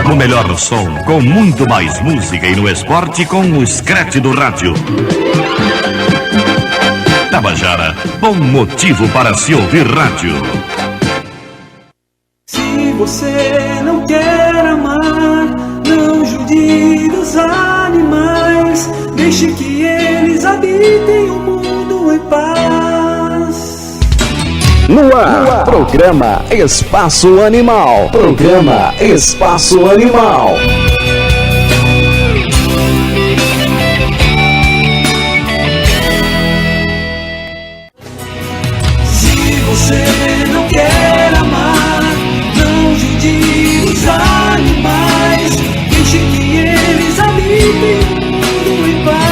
No melhor som, com muito mais música e no esporte com o Scratch do rádio. Tabajara, bom motivo para se ouvir rádio. Se você não quer amar, não judia dos animais. Deixe que eles habitem o mundo em paz. No ar, programa Espaço Animal. Programa Espaço Animal. Se você não quer amar, não judie os animais. Deixe que eles habitem o mundo em paz.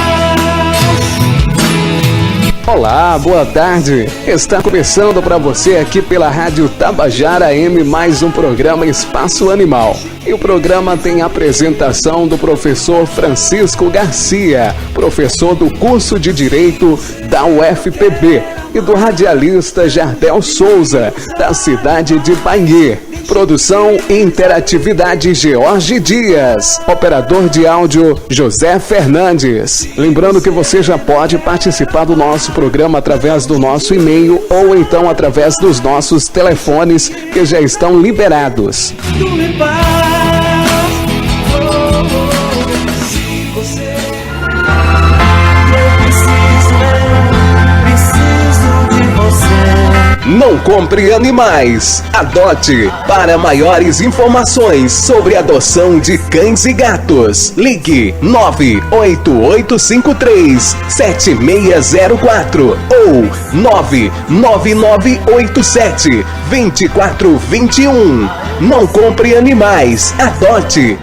Olá, boa tarde. Está começando para você aqui pela Rádio Tabajara M mais um programa Espaço Animal. E o programa tem a apresentação do professor Francisco Garcia, professor do curso de Direito da UFPB, e do radialista Jardel Souza, da cidade de Bahia. Produção e interatividade George Dias. Operador de áudio José Fernandes. Lembrando que você já pode participar do nosso programa através do nosso e-mail ou então através dos nossos telefones que já estão liberados. Não compre animais, adote. Para maiores informações sobre adoção de cães e gatos, ligue 98853-7604 ou 99987-2421. Não compre animais, adote.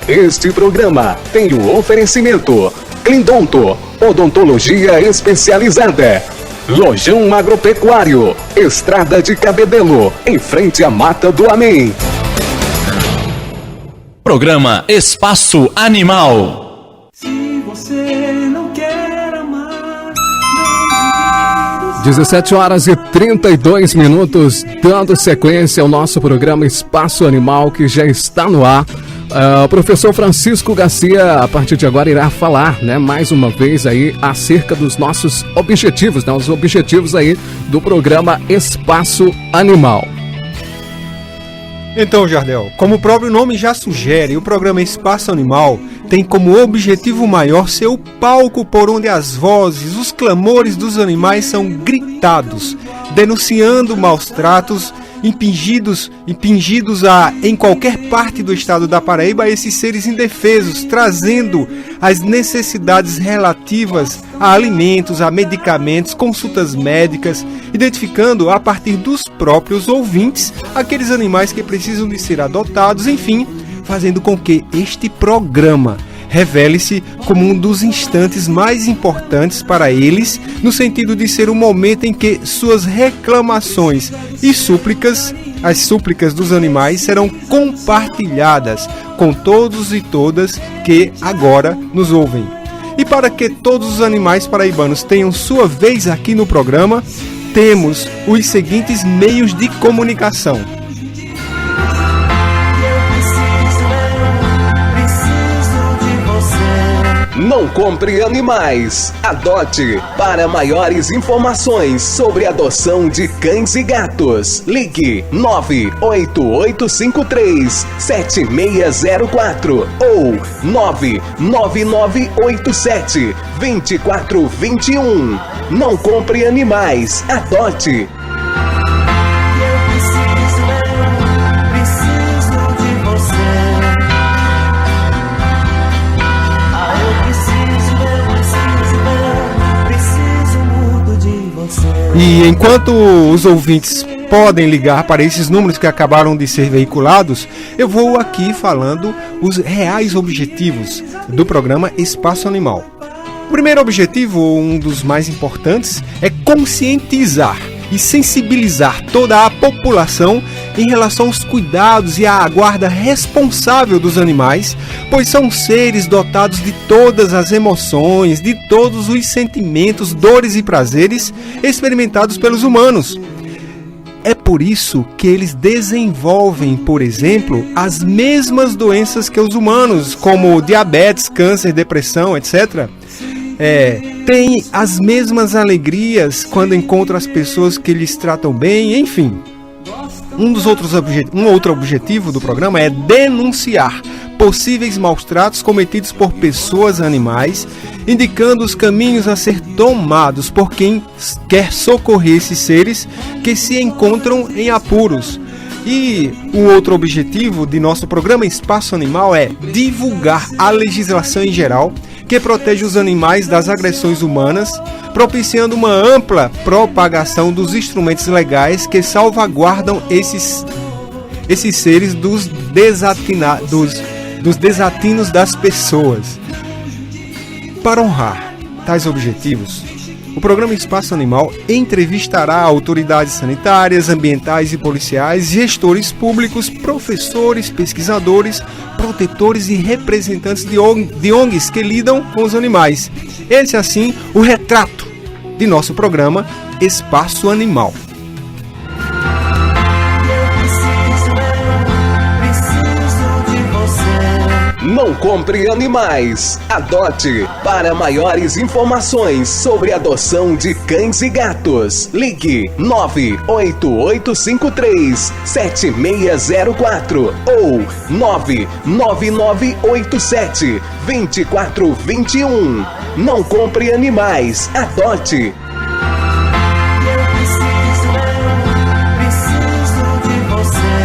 Este programa tem o oferecimento Clindonto, odontologia especializada. Lojão Agropecuário, Estrada de Cabedelo, em frente à Mata do Amém. Programa Espaço Animal. Se você não quer amar, 17h32, dando sequência ao nosso programa Espaço Animal, que já está no ar. O professor Francisco Garcia, a partir de agora, irá falar, mais uma vez aí acerca dos nossos objetivos, os objetivos aí do programa Espaço Animal. Então, Jardel, como o próprio nome já sugere, o programa Espaço Animal tem como objetivo maior ser o palco por onde as vozes, os clamores dos animais são gritados, denunciando maus tratos impingidos em qualquer parte do estado da Paraíba a esses seres indefesos, trazendo as necessidades relativas a alimentos, a medicamentos, consultas médicas, identificando a partir dos próprios ouvintes aqueles animais que precisam de ser adotados, enfim, fazendo com que este programa revele-se como um dos instantes mais importantes para eles, no sentido de ser o momento em que suas reclamações e súplicas, as súplicas dos animais, serão compartilhadas com todos e todas que agora nos ouvem. E para que todos os animais paraibanos tenham sua vez aqui no programa, temos os seguintes meios de comunicação. Não compre animais, adote. Para maiores informações sobre adoção de cães e gatos, ligue 98853-7604 ou 99987-2421. Não compre animais, adote. E enquanto os ouvintes podem ligar para esses números que acabaram de ser veiculados, eu vou aqui falando os reais objetivos do programa Espaço Animal. O primeiro objetivo, um dos mais importantes, é conscientizar e sensibilizar toda a população em relação aos cuidados e à guarda responsável dos animais, pois são seres dotados de todas as emoções, de todos os sentimentos, dores e prazeres experimentados pelos humanos. É por isso que eles desenvolvem, por exemplo, as mesmas doenças que os humanos, como diabetes, câncer, depressão, etc. Têm as mesmas alegrias quando encontram as pessoas que lhes tratam bem, enfim. Um outro objetivo do programa é denunciar possíveis maus tratos cometidos por pessoas e animais, indicando os caminhos a ser tomados por quem quer socorrer esses seres que se encontram em apuros. E o outro objetivo de nosso programa Espaço Animal é divulgar a legislação em geral que protege os animais das agressões humanas, propiciando uma ampla propagação dos instrumentos legais que salvaguardam esses seres dos desatinos das pessoas. Para honrar tais objetivos, o programa Espaço Animal entrevistará autoridades sanitárias, ambientais e policiais, gestores públicos, professores, pesquisadores, protetores e representantes de ONGs que lidam com os animais. Esse, assim, o retrato de nosso programa Espaço Animal. Não compre animais, adote. Para maiores informações sobre adoção de cães e gatos, ligue 98853-7604 ou 99987-2421. Não compre animais, adote. Preciso muito de você.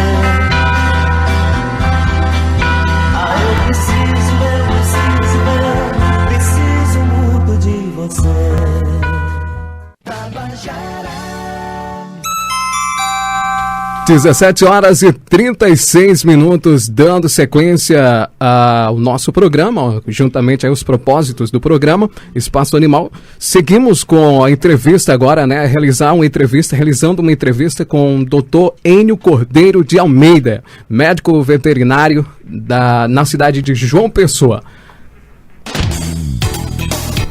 17 horas e 36 minutos, dando sequência ao nosso programa, juntamente aos propósitos do programa Espaço Animal. Seguimos com a entrevista agora, né? Realizando uma entrevista com o Dr. Enio Cordeiro de Almeida, médico veterinário na cidade de João Pessoa.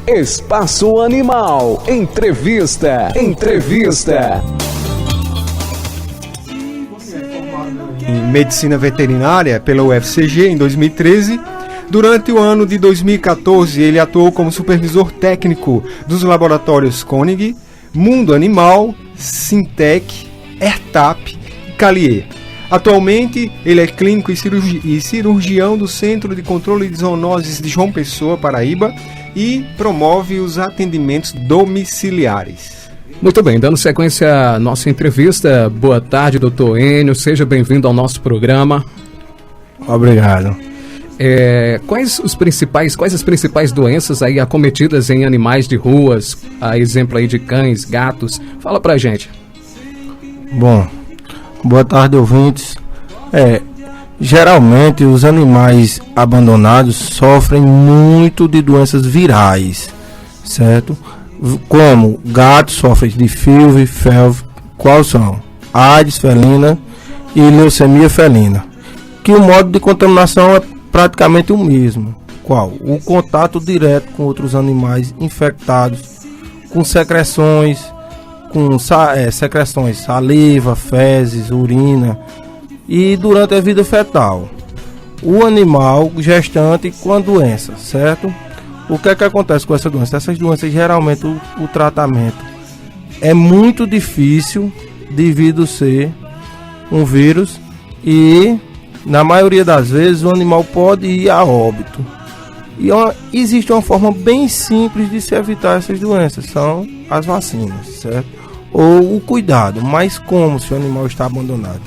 Espaço Animal, entrevista. Em medicina veterinária pela UFCG em 2013. Durante o ano de 2014, ele atuou como supervisor técnico dos laboratórios Koenig, Mundo Animal, Sintec, Ertap e Calier. Atualmente, ele é clínico e cirurgião do Centro de Controle de Zoonoses de João Pessoa, Paraíba, e promove os atendimentos domiciliares. Muito bem, dando sequência à nossa entrevista. Boa tarde, doutor Enio, seja bem-vindo ao nosso programa. Obrigado. Quais as principais doenças aí acometidas em animais de ruas, a exemplo aí de cães, gatos? Fala pra gente. Bom, boa tarde, ouvintes. Geralmente os animais abandonados sofrem muito de doenças virais, certo? Como gatos sofrem de FeLV, quais são? AIDS felina e leucemia felina. Que o modo de contaminação é praticamente o mesmo. Qual? O contato direto com outros animais infectados, com secreções, saliva, fezes, urina, e durante a vida fetal. O animal gestante com a doença, certo? O que é que acontece com essa doença? Essas doenças, geralmente, o tratamento é muito difícil devido ser um vírus e, na maioria das vezes, o animal pode ir a óbito. E existe uma forma bem simples de se evitar essas doenças, são as vacinas, certo? Ou o cuidado, mas como se o animal está abandonado?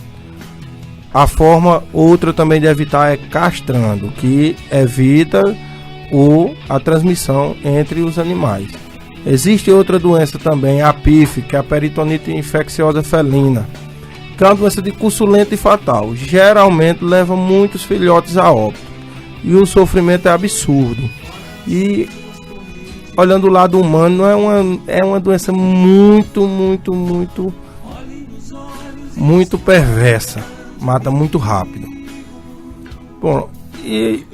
A forma outra também de evitar é castrando, que evita a transmissão entre os animais. Existe outra doença também, a PIF, que é a peritonite infecciosa felina, que é uma doença de curso lento e fatal. Geralmente leva muitos filhotes a óbito e o sofrimento é absurdo. E olhando o lado humano, é uma doença muito perversa, mata muito rápido. Bom, e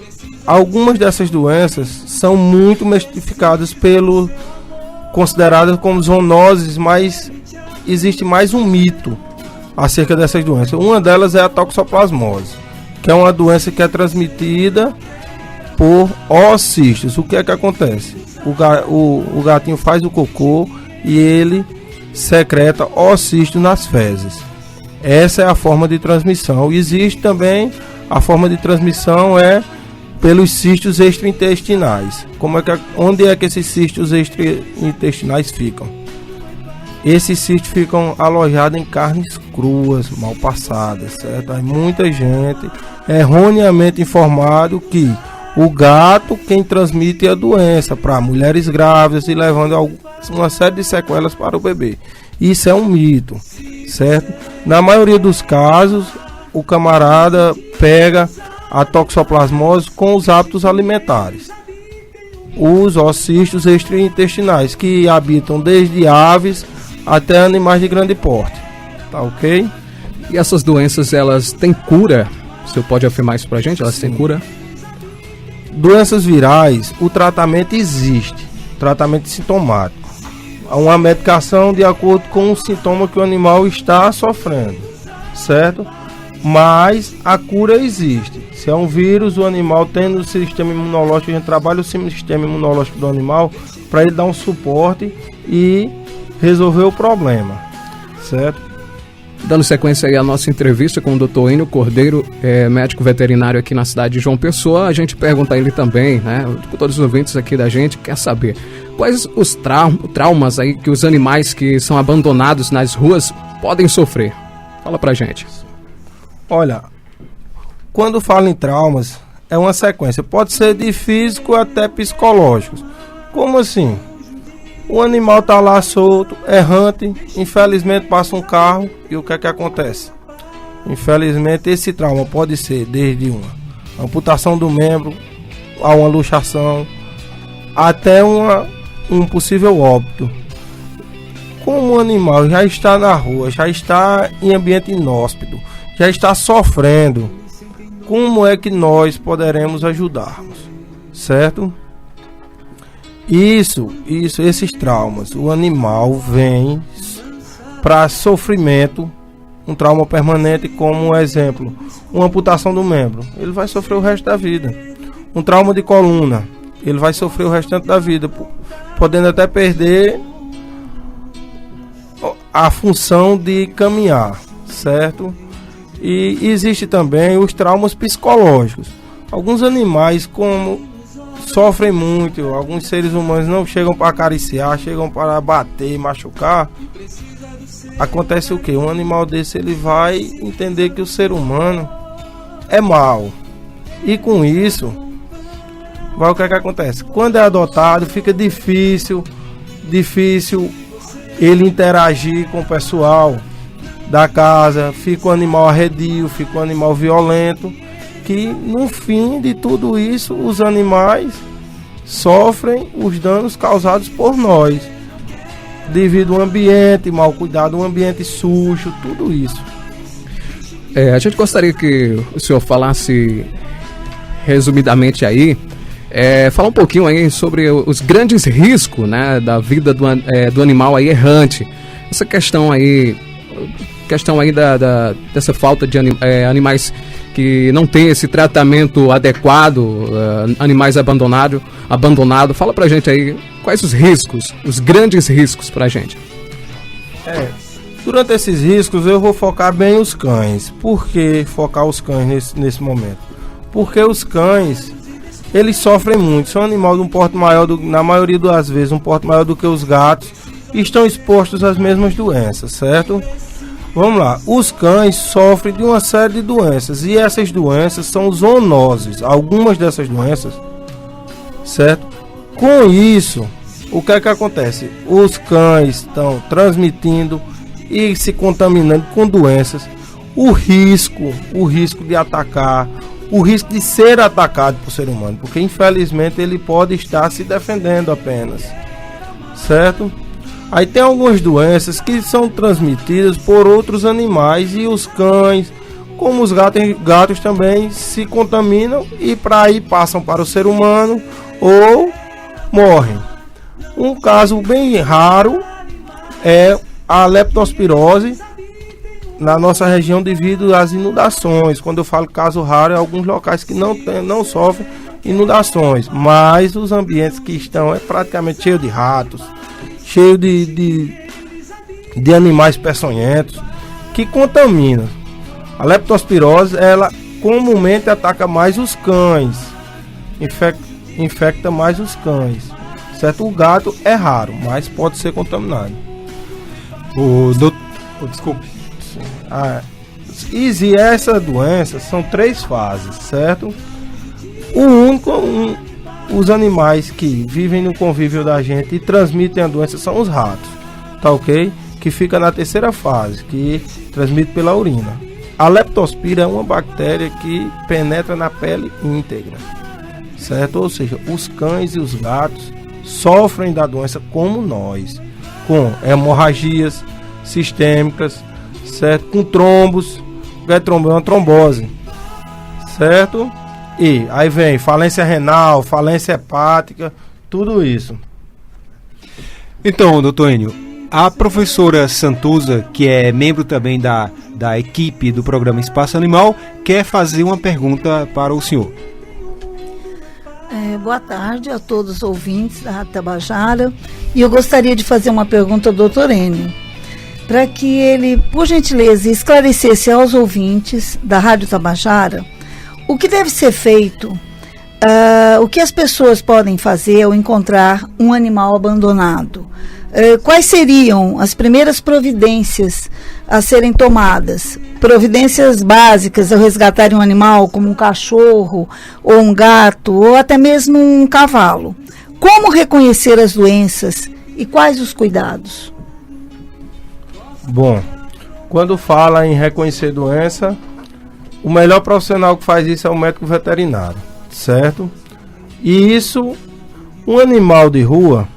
algumas dessas doenças são muito mistificadas consideradas como zoonoses, mas existe mais um mito acerca dessas doenças. Uma delas é a toxoplasmose, que é uma doença que é transmitida por oocistos. O que é que acontece? O gatinho faz o cocô e ele secreta oocistos nas fezes. Essa é a forma de transmissão. Existe também a forma de transmissão pelos cistos extraintestinais. Onde é que esses cistos extraintestinais ficam? Esses cistos ficam alojados em carnes cruas, mal passadas, certo? Aí muita gente é erroneamente informado que o gato quem transmite a doença para mulheres grávidas e levando uma série de sequelas para o bebê. Isso é um mito, certo? Na maioria dos casos, o camarada pega a toxoplasmose com os hábitos alimentares. Os oocistos extraintestinais, que habitam desde aves até animais de grande porte. Tá ok? E essas doenças, elas têm cura? O senhor pode afirmar isso pra gente? Elas têm cura? Doenças virais, o tratamento existe. Tratamento sintomático. Há uma medicação de acordo com o sintoma que o animal está sofrendo. Certo? Mas a cura existe. Se é um vírus, o animal tendo o sistema imunológico, a gente trabalha o sistema imunológico do animal para ele dar um suporte e resolver o problema, certo? Dando sequência aí à nossa entrevista com o Dr. Enio Cordeiro, médico veterinário aqui na cidade de João Pessoa, a gente pergunta a ele também, né? Todos os ouvintes aqui da gente quer saber quais os traumas aí que os animais que são abandonados nas ruas podem sofrer. Fala pra gente. Olha, quando fala em traumas, é uma sequência. Pode ser de físico até psicológicos. Como assim? O animal tá lá solto, errante, infelizmente passa um carro e o que é que acontece? Infelizmente esse trauma pode ser desde uma amputação do membro, a uma luxação, até um possível óbito. Como o animal já está na rua, já está em ambiente inóspito, já está sofrendo, como é que nós poderemos ajudá-los, certo? Esses traumas, o animal vem para sofrimento, um trauma permanente, como exemplo, uma amputação do membro, ele vai sofrer o resto da vida. Um trauma de coluna, ele vai sofrer o restante da vida, podendo até perder a função de caminhar, certo? E existe também os traumas psicológicos. Alguns animais sofrem muito, alguns seres humanos não chegam para acariciar, chegam para bater, machucar. Acontece o quê? Um animal desse ele vai entender que o ser humano é mau. E com isso, o que é que acontece? Quando é adotado, fica difícil ele interagir com o pessoal da casa, fica um animal arredio, fica um animal violento, que no fim de tudo isso os animais sofrem os danos causados por nós, devido ao ambiente mal cuidado, um ambiente sujo, tudo isso. A gente gostaria que o senhor falasse resumidamente aí, falar um pouquinho aí sobre os grandes riscos, né, da vida do animal aí errante. Essa questão aí dessa falta de animais que não tem esse tratamento adequado, animais abandonados. Fala pra gente aí quais os riscos, os grandes riscos pra gente. Durante esses riscos eu vou focar bem os cães. Por que focar os cães nesse momento? Porque os cães, eles sofrem muito, são animais de um porte maior, na maioria das vezes um porte maior do que os gatos, e estão expostos às mesmas doenças, certo? Vamos lá, os cães sofrem de uma série de doenças, e essas doenças são zoonoses, algumas dessas doenças, certo? Com isso, o que é que acontece? Os cães estão transmitindo e se contaminando com doenças, o risco de atacar, o risco de ser atacado por ser humano, porque infelizmente ele pode estar se defendendo apenas, certo? Aí tem algumas doenças que são transmitidas por outros animais e os cães, como os gatos também se contaminam e para aí passam para o ser humano ou morrem. Um caso bem raro é a leptospirose na nossa região devido às inundações. Quando eu falo caso raro, é alguns locais que não sofrem inundações, mas os ambientes que estão é praticamente cheio de ratos, cheio de animais peçonhentos que contaminam. A leptospirose, ela comumente ataca mais os cães, infecta mais os cães, certo? O gato é raro, mas pode ser contaminado. Desculpe. E essa doença são 3 fases, certo? Os animais que vivem no convívio da gente e transmitem a doença são os ratos, tá ok? Que fica na 3ª fase, que transmite pela urina. A leptospira é uma bactéria que penetra na pele íntegra, certo? Ou seja, os cães e os gatos sofrem da doença como nós, com hemorragias sistêmicas, certo? Com trombos, trombo é uma trombose, certo? E aí vem falência renal, falência hepática, tudo isso. Então, doutor Enio, a professora Santuza, que é membro também da equipe do programa Espaço Animal, quer fazer uma pergunta para o senhor. Boa tarde a todos os ouvintes da Rádio Tabajara. E eu gostaria de fazer uma pergunta ao doutor Enio, para que ele, por gentileza, esclarecesse aos ouvintes da Rádio Tabajara o que deve ser feito, o que as pessoas podem fazer ao encontrar um animal abandonado. Quais seriam as primeiras providências a serem tomadas? Providências básicas ao resgatar um animal, como um cachorro, ou um gato, ou até mesmo um cavalo. Como reconhecer as doenças e quais os cuidados? Bom, quando fala em reconhecer doença, o melhor profissional que faz isso é o médico veterinário, certo? E isso, um animal de rua,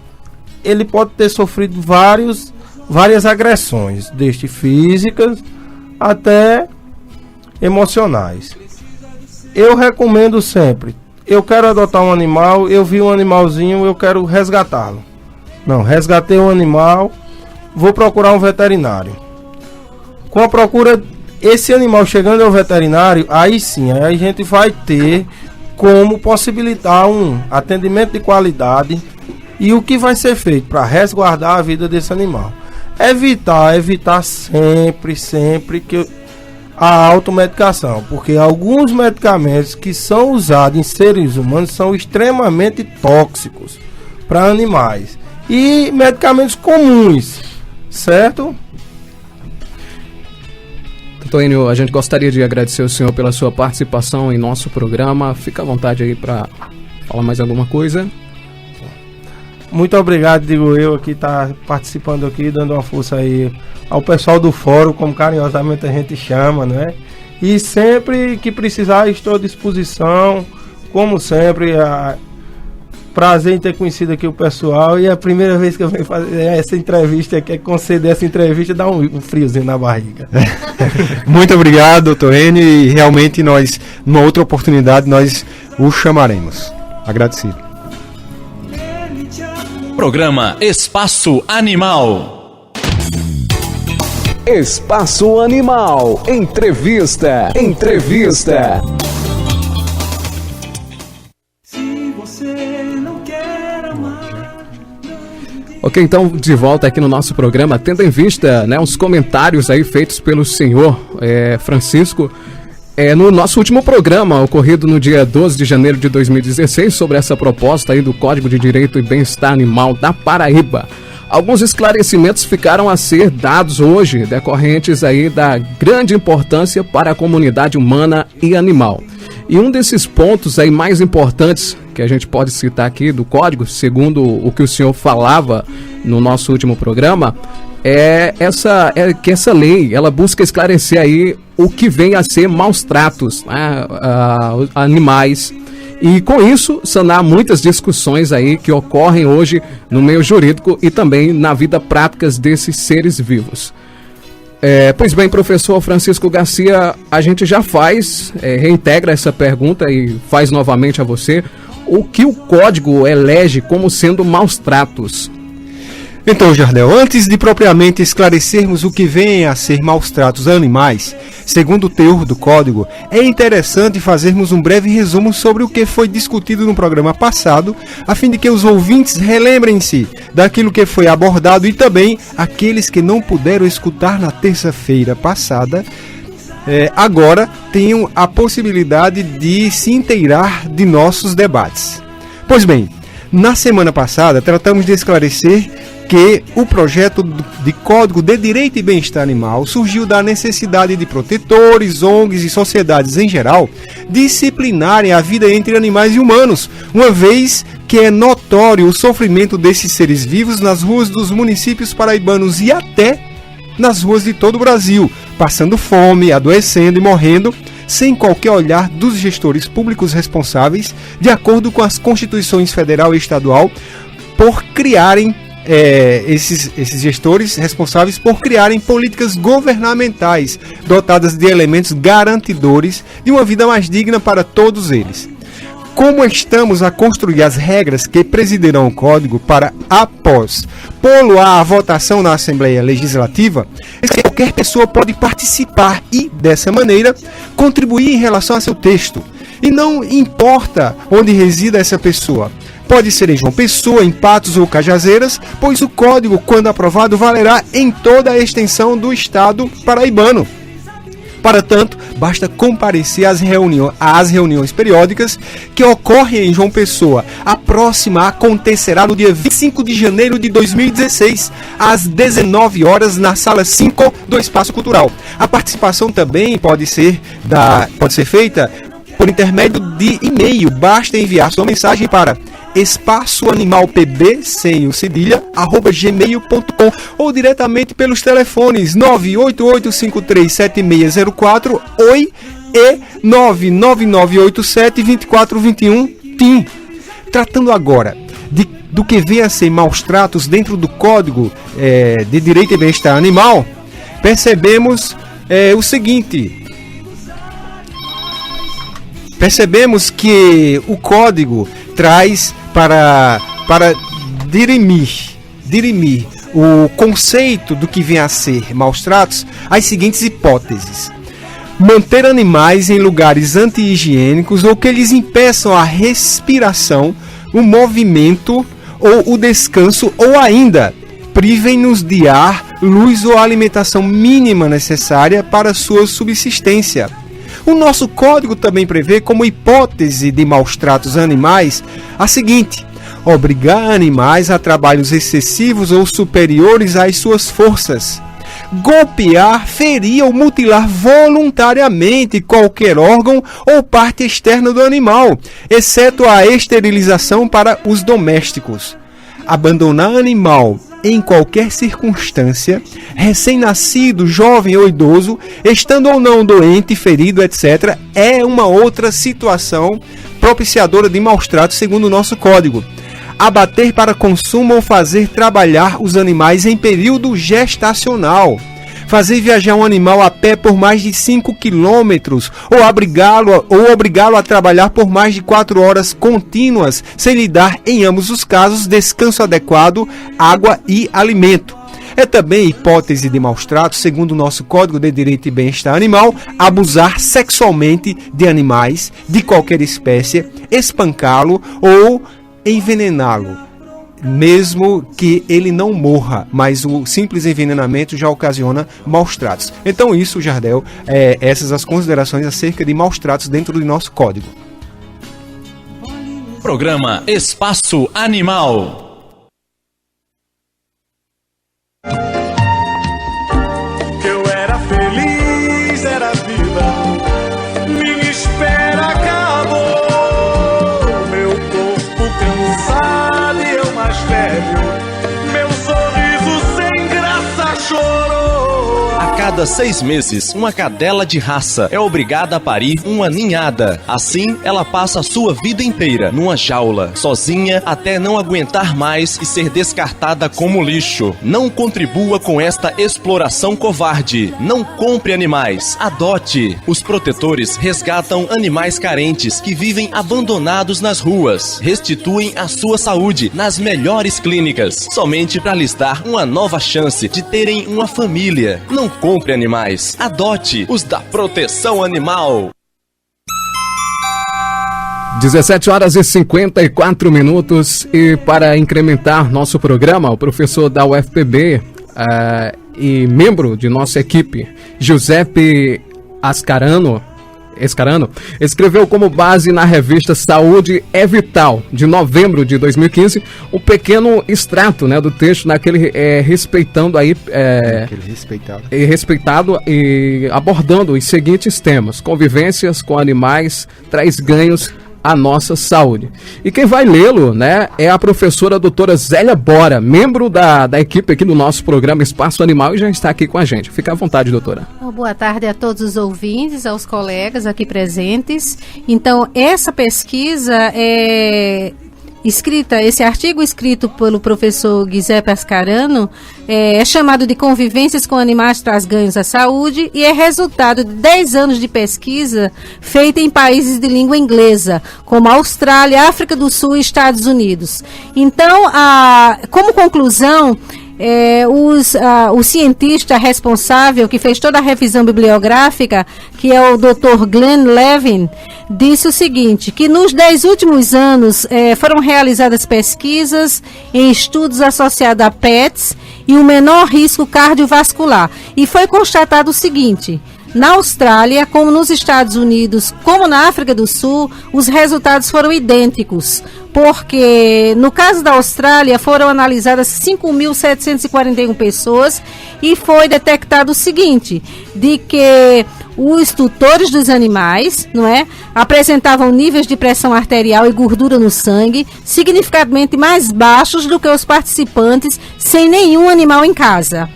ele pode ter sofrido várias agressões, desde físicas até emocionais. Eu recomendo sempre, eu quero adotar um animal, eu vi um animalzinho, eu quero resgatá-lo. Não, resgatei um animal, vou procurar um veterinário. Com a procura, esse animal chegando ao veterinário, aí sim, aí a gente vai ter como possibilitar um atendimento de qualidade. E o que vai ser feito para resguardar a vida desse animal? Evitar sempre que a automedicação, porque alguns medicamentos que são usados em seres humanos são extremamente tóxicos para animais. E medicamentos comuns, certo? Antônio, a gente gostaria de agradecer ao senhor pela sua participação em nosso programa. Fica à vontade aí para falar mais alguma coisa. Muito obrigado, digo eu, aqui tá participando aqui, dando uma força aí ao pessoal do fórum, como carinhosamente a gente chama, né? E sempre que precisar, estou à disposição, como sempre. Prazer em ter conhecido aqui o pessoal, e a primeira vez que eu venho fazer essa entrevista aqui, conceder essa entrevista, dá um friozinho na barriga. Muito obrigado, doutor Enio, e realmente nós, numa outra oportunidade, nós o chamaremos. Agradecido. Programa Espaço Animal. Espaço Animal. Entrevista. Ok, então de volta aqui no nosso programa, tendo em vista, né, os comentários aí feitos pelo senhor Francisco no nosso último programa, ocorrido no dia 12 de janeiro de 2016, sobre essa proposta aí do Código de Direito e Bem-Estar Animal da Paraíba. Alguns esclarecimentos ficaram a ser dados hoje, decorrentes aí da grande importância para a comunidade humana e animal. E um desses pontos aí mais importantes que a gente pode citar aqui do Código, segundo o que o senhor falava no nosso último programa, que essa lei, ela busca esclarecer aí o que vem a ser maus tratos, né, a animais, e com isso sanar muitas discussões aí que ocorrem hoje no meio jurídico e também na vida prática desses seres vivos. Pois bem, professor Francisco Garcia, a gente já reintegra essa pergunta e faz novamente a você: o que o Código elege como sendo maus tratos? Então, Jardel, antes de propriamente esclarecermos o que vem a ser maus tratos a animais, segundo o teor do Código, é interessante fazermos um breve resumo sobre o que foi discutido no programa passado, a fim de que os ouvintes relembrem-se daquilo que foi abordado e também aqueles que não puderam escutar na terça-feira passada, agora tenham a possibilidade de se inteirar de nossos debates. Pois bem, na semana passada tratamos de esclarecer que o projeto de Código de Direito e Bem-Estar Animal surgiu da necessidade de protetores, ONGs e sociedades em geral disciplinarem a vida entre animais e humanos, uma vez que é notório o sofrimento desses seres vivos nas ruas dos municípios paraibanos e até nas ruas de todo o Brasil, passando fome, adoecendo e morrendo, sem qualquer olhar dos gestores públicos responsáveis, de acordo com as constituições federal e estadual, por criarem esses gestores responsáveis por criarem políticas governamentais dotadas de elementos garantidores de uma vida mais digna para todos eles. Como estamos a construir as regras que presidirão o Código para, após pô-lo à votação na Assembleia Legislativa, qualquer pessoa pode participar e, dessa maneira, contribuir em relação a seu texto. E não importa onde resida essa pessoa. Pode ser em João Pessoa, em Patos ou Cajazeiras, pois o Código, quando aprovado, valerá em toda a extensão do estado paraibano. Para tanto, basta comparecer às reuniões periódicas que ocorrem em João Pessoa. A próxima acontecerá no dia 25 de janeiro de 2016, às 19 horas, na Sala 5 do Espaço Cultural. A participação também pode ser feita por intermédio de e-mail. Basta enviar sua mensagem para espaçoanimalpb, sem o cedilha, @gmail.com ou diretamente pelos telefones 988537604 oi e 999872421 TIM. Tratando agora do que vem a ser maus tratos dentro do Código de Direito e Bem-Estar Animal, percebemos o seguinte. Percebemos que o Código traz para dirimir o conceito do que vem a ser maus tratos as seguintes hipóteses: manter animais em lugares anti-higiênicos ou que lhes impeçam a respiração, o movimento ou o descanso, ou ainda privem-nos de ar, luz ou alimentação mínima necessária para sua subsistência. O nosso Código também prevê como hipótese de maus tratos a animais a seguinte: obrigar animais a trabalhos excessivos ou superiores às suas forças, golpear, ferir ou mutilar voluntariamente qualquer órgão ou parte externa do animal, exceto a esterilização para os domésticos, abandonar animal em qualquer circunstância, recém-nascido, jovem ou idoso, estando ou não doente, ferido, etc., é uma outra situação propiciadora de maus tratos segundo o nosso Código. Abater para consumo ou fazer trabalhar os animais em período gestacional. Fazer viajar um animal a pé por mais de 5 quilômetros ou obrigá-lo a trabalhar por mais de 4 horas contínuas, sem lhe dar, em ambos os casos, descanso adequado, água e alimento. É também hipótese de maus tratos, segundo o nosso Código de Direito e Bem-Estar Animal, abusar sexualmente de animais de qualquer espécie, espancá-lo ou envenená-lo, mesmo que ele não morra, mas o simples envenenamento já ocasiona maus tratos. Então isso, Jardel, essas as considerações acerca de maus tratos dentro do nosso Código. Programa Espaço Animal. Eu era feliz, era vida, minha espera acabou. cada 6 meses, uma cadela de raça é obrigada a parir uma ninhada. Assim, ela passa a sua vida inteira numa jaula, sozinha, até não aguentar mais e ser descartada como lixo. Não contribua com esta exploração covarde. Não compre animais, adote. Os protetores resgatam animais carentes que vivem abandonados nas ruas. Restituem a sua saúde nas melhores clínicas, somente para lhes dar uma nova chance de terem uma família. Não compre animais, adote os da proteção animal. 17 horas e 54 minutos e para incrementar nosso programa, o professor da UFPB e membro de nossa equipe, Giuseppe Escarano, escreveu como base na revista Saúde é Vital, de novembro de 2015, um pequeno extrato, né, do texto naquele respeitando aí respeitado e abordando os seguintes temas: convivências com animais traz ganhos à nossa saúde. E quem vai lê-lo, né, é a professora doutora Zélia Bora, membro da equipe aqui do nosso programa Espaço Animal, e já está aqui com a gente. Fica à vontade, doutora. Boa tarde a todos os ouvintes, aos colegas aqui presentes. Então, essa pesquisa esse artigo escrito pelo professor Giuseppe Escarano é chamado de Convivências com Animais traz ganhos à saúde e é resultado de 10 anos de pesquisa feita em países de língua inglesa, como Austrália, África do Sul e Estados Unidos. Então, como conclusão, o cientista responsável que fez toda a revisão bibliográfica, que é o Dr. Glenn Levin, disse o seguinte, que nos 10 últimos anos foram realizadas pesquisas em estudos associados a pets e o menor risco cardiovascular. E foi constatado o seguinte: na Austrália, como nos Estados Unidos, como na África do Sul, os resultados foram idênticos, porque no caso da Austrália foram analisadas 5.741 pessoas e foi detectado o seguinte, de que os tutores dos animais, não é, apresentavam níveis de pressão arterial e gordura no sangue significativamente mais baixos do que os participantes sem nenhum animal em casa.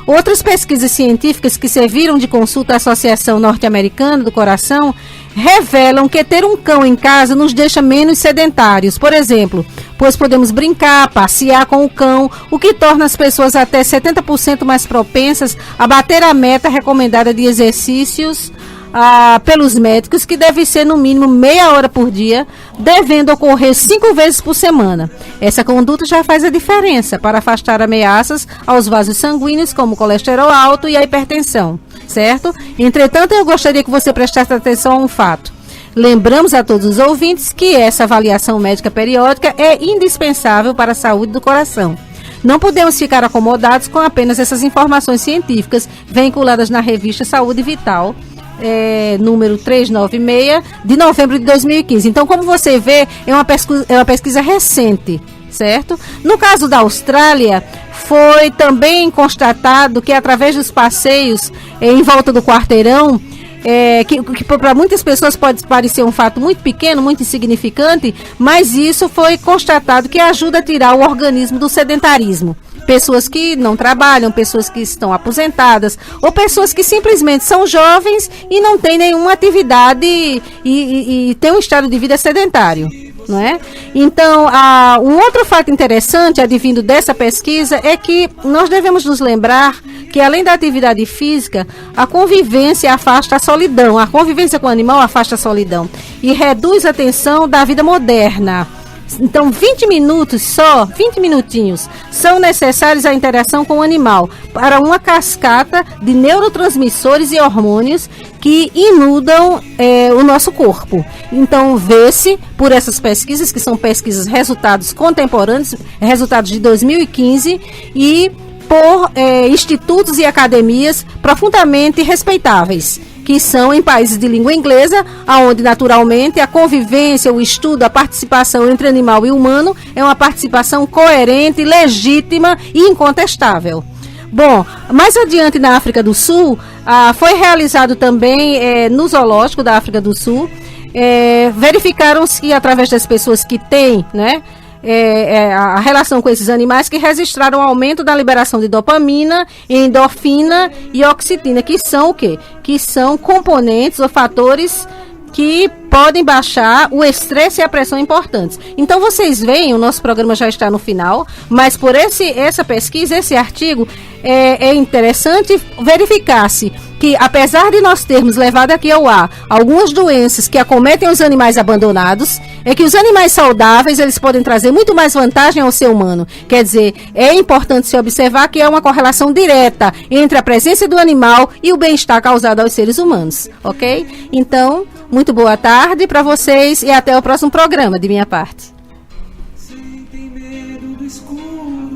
Outras pesquisas científicas que serviram de consulta à Associação Norte-Americana do Coração revelam que ter um cão em casa nos deixa menos sedentários, por exemplo, pois podemos brincar, passear com o cão, o que torna as pessoas até 70% mais propensas a bater a meta recomendada de exercícios pelos médicos, que deve ser no mínimo meia hora por dia, devendo ocorrer 5 vezes por semana. Essa conduta já faz a diferença para afastar ameaças aos vasos sanguíneos, como o colesterol alto e a hipertensão, certo? Entretanto, eu gostaria que você prestasse atenção a um fato. Lembramos a todos os ouvintes que essa avaliação médica periódica é indispensável para a saúde do coração. Não podemos ficar acomodados com apenas essas informações científicas vinculadas na revista Saúde Vital, número 396, de novembro de 2015. Então, como você vê, é uma pesquisa recente, certo? No caso da Austrália, foi também constatado que através dos passeios em volta do quarteirão, que para muitas pessoas pode parecer um fato muito pequeno, muito insignificante, mas isso foi constatado que ajuda a tirar o organismo do sedentarismo. Pessoas que não trabalham, pessoas que estão aposentadas, ou pessoas que simplesmente são jovens e não têm nenhuma atividade e têm um estado de vida sedentário, não é? Então, um outro fato interessante advindo dessa pesquisa é que nós devemos nos lembrar que, além da atividade física, a convivência afasta a solidão. A convivência com o animal afasta a solidão e reduz a tensão da vida moderna. Então, 20 minutinhos, são necessários à interação com o animal para uma cascata de neurotransmissores e hormônios que inundam o nosso corpo. Então, vê-se por essas pesquisas, que são pesquisas, resultados contemporâneos, resultados de 2015, e por institutos e academias profundamente respeitáveis, que são em países de língua inglesa, onde naturalmente a convivência, o estudo, a participação entre animal e humano é uma participação coerente, legítima e incontestável. Bom, mais adiante na África do Sul, foi realizado também no zoológico da África do Sul, verificaram-se que através das pessoas que têm, né, a relação com esses animais que registraram um aumento da liberação de dopamina, endorfina e oxitocina, que são o quê? Que são componentes ou fatores que podem baixar o estresse e a pressão importantes. Então vocês veem, o nosso programa já está no final, mas por essa pesquisa, esse artigo, é interessante verificar-se que, apesar de nós termos levado aqui ao ar algumas doenças que acometem os animais abandonados, é que os animais saudáveis, eles podem trazer muito mais vantagem ao ser humano. Quer dizer, é importante se observar que é uma correlação direta entre a presença do animal e o bem-estar causado aos seres humanos, ok? Então, muito boa tarde para vocês e até o próximo programa, de minha parte.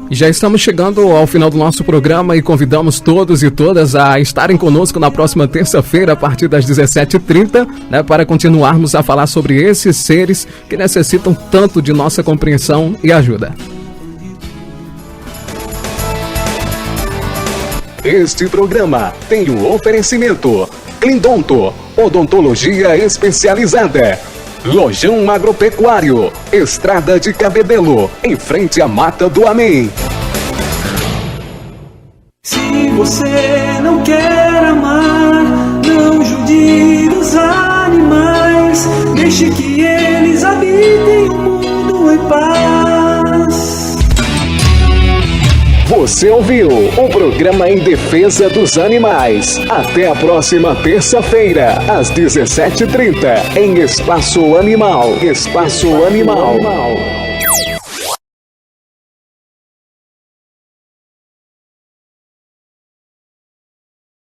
E já estamos chegando ao final do nosso programa e convidamos todos e todas a estarem conosco na próxima terça-feira, a partir das 17h30, né, para continuarmos a falar sobre esses seres que necessitam tanto de nossa compreensão e ajuda. Este programa tem o oferecimento Clindonto, odontologia especializada. Lojão Agropecuário, Estrada de Cabedelo, em frente à Mata do Amém. Se você não quer amar, não judia os animais. Deixe que eles habitem o mundo em paz. Você ouviu o programa em defesa dos animais. Até a próxima terça-feira, às 17h30, em Espaço Animal. Espaço Animal.